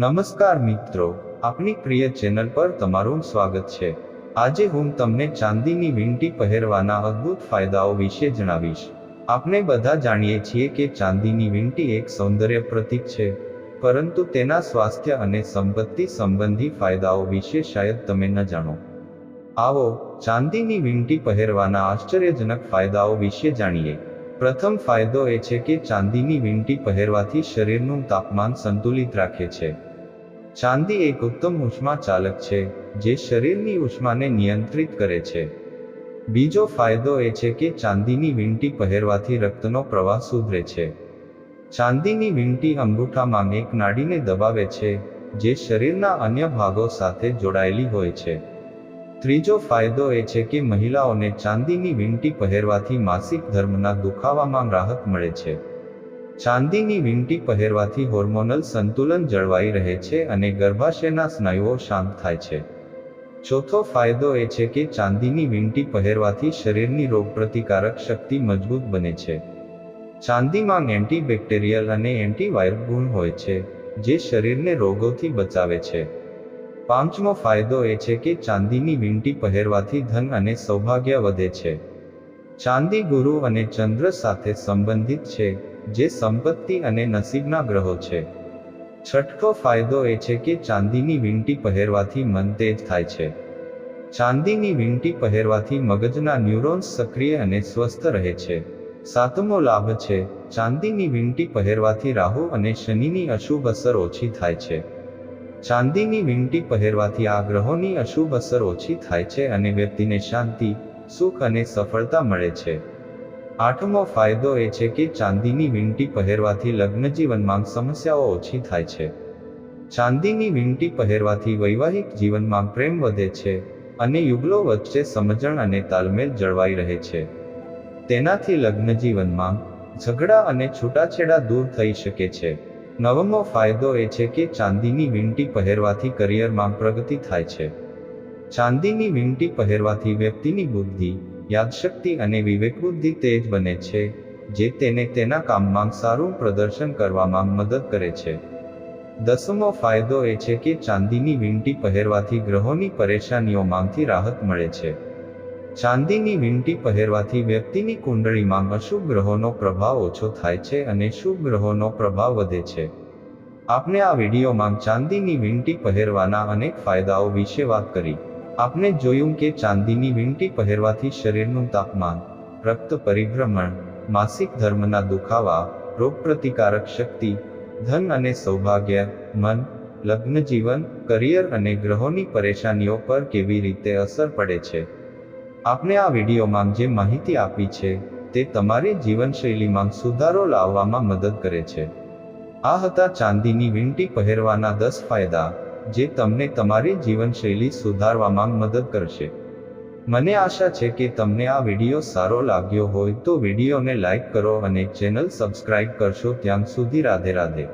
નમસ્કાર મિત્રો, આપણી પ્રિય ચેનલ પર તમારું સ્વાગત છે। આજે હું તમને ચાંદીની વીંટી પહેરવાના અદ્ભુત ફાયદાઓ વિશે જણાવીશ। આપણે બધા જાણીએ છીએ કે ચાંદીની વીંટી એક સૌંદર્ય પ્રતીક છે, પરંતુ તેના સ્વાસ્થ્ય અને સંપત્તિ સંબંધી ફાયદાઓ વિશે શાયદ તમે ન જાણો। આવો ચાંદીની વીંટી પહેરવાના આશ્ચર્યજનક ફાયદાઓ વિશે જાણીએ। પ્રથમ ફાયદો એ છે કે ચાંદીની વીંટી પહેરવાથી શરીરનું તાપમાન સંતુલિત રાખે છે। ચાંદી એક ઉત્તમ ઉષ્મા ચાલક છે, જે શરીરની ઉષ્માને નિયંત્રિત કરે છે। બીજો ફાયદો એ છે કે ચાંદીની વીંટી પહેરવાથી રક્તનો પ્રવાહ સુધરે છે। ચાંદીની વીંટી અંગૂઠામાં એક નાડીને દબાવે છે, જે શરીરના અન્ય ભાગો સાથે જોડાયેલી હોય છે। ત્રીજો ફાયદો એ છે કે મહિલાઓને ચાંદીની વીંટી પહેરવાથી માસિક ધર્મના દુખાવામાં રાહત મળે છે। ચાંદીની વીંટી પહેરવાથી હોર્મોનલ સંતુલન જળવાઈ રહે છે અને ગર્ભાશયના સ્નાયુઓ શાંત થાય છે। ચોથો ફાયદો એ છે કે ચાંદીની વીંટી પહેરવાથી શરીરની રોગપ્રતિકારક શક્તિ મજબૂત બને છે। ચાંદીમાં એન્ટીબેક્ટેરિયલ અને એન્ટીવાયરલ ગુણ હોય છે, જે શરીરને રોગોથી બચાવે છે। પાંચમો ફાયદો એ છે કે ચાંદીની વીંટી પહેરવાથી ધન અને સૌભાગ્ય વધે છે। ચાંદી ગુરુ અને ચંદ્ર સાથે સંબંધિત છે, જે સંપત્તિ અને નસીબના ગ્રહો છે। છઠ્ઠો ફાયદો એ છે કે ચાંદીની વીંટી પહેરવાથી મન તેજ થાય છે। ચાંદીની વીંટી પહેરવાથી મગજના ન્યુરોન્સ સક્રિય અને સ્વસ્થ રહે છે। સાતમો લાભ છે, ચાંદીની વીંટી પહેરવાથી રાહુ અને શનિની અશુભ અસર ઓછી થાય છે। ચાંદીની વીંટી પહેરવાથી આ ગ્રહોની અશુભ અસર ઓછી થાય છે અને વ્યક્તિને શાંતિ, સુખ અને સફળતા મળે છે। આઠમો ફાયદો એ છે કે ચાંદીની વીંટી પહેરવાથી લગ્નજીવનમાં સમસ્યાઓ ઓછી થાય છે। ચાંદીની વીંટી પહેરવાથી વૈવાહિક જીવનમાં પ્રેમ વધે છે અને યુગલો વચ્ચે સમજણ અને તાલમેલ જળવાઈ રહે છે। તેનાથી લગ્નજીવનમાં ઝઘડા અને છૂટાછેડા દૂર થઈ શકે છે। નવમો ફાયદો એ છે કે ચાંદીની વીંટી પહેરવાથી કરિયરમાં પ્રગતિ થાય છે। ચાંદીની વીંટી પહેરવાથી વ્યક્તિની બુદ્ધિ, યાદશક્તિ અને વિવેકબુદ્ધિ તેજ બને છે, જે તેને તેના કામમાં સારું પ્રદર્શન કરવામાં મદદ કરે છે। દસમો ફાયદો એ છે કે ચાંદીની વીંટી પહેરવાથી ગ્રહોની પરેશાનીઓમાંથી રાહત મળે છે। ચાંદીની વીંટી પહેરવાથી વ્યક્તિની કુંડળીમાં અશુભ ગ્રહોનો પ્રભાવ ઓછો થાય છે અને શુભ ગ્રહોનો પ્રભાવ વધે છે। આપણે આ વિડીયોમાં ચાંદીની વીંટી પહેરવાના અનેક ફાયદાઓ વિશે વાત કરી। આપણે જોયું કે ચાંદીની વીંટી પહેરવાથી શરીરનું તાપમાન, રક્ત પરિભ્રમણ, માસિક ધર્મના દુખાવા, રોગપ્રતિકારક શક્તિ, ધન અને સૌભાગ્ય, મન, લગ્નજીવન, કરિયર અને ગ્રહોની પરેશાનીઓ પર કેવી રીતે અસર પડે છે। આપણે આ વિડીયોમાં જે માહિતી આપી છે, તે તમારી જીવનશૈલીમાં સુધારો લાવવામાં મદદ કરે છે। આ હતા ચાંદીની વીંટી પહેરવાના 10 ફાયદા, જે તમને તમારી જીવનશૈલી સુધારવામાં મદદ કરશે। મને આશા છે કે તમને આ વિડીયો સારો લાગ્યો હોય તો વિડીયોને લાઈક કરો અને ચેનલ સબસ્ક્રાઇબ કરશો। ત્યાં સુધી રાધે રાધે।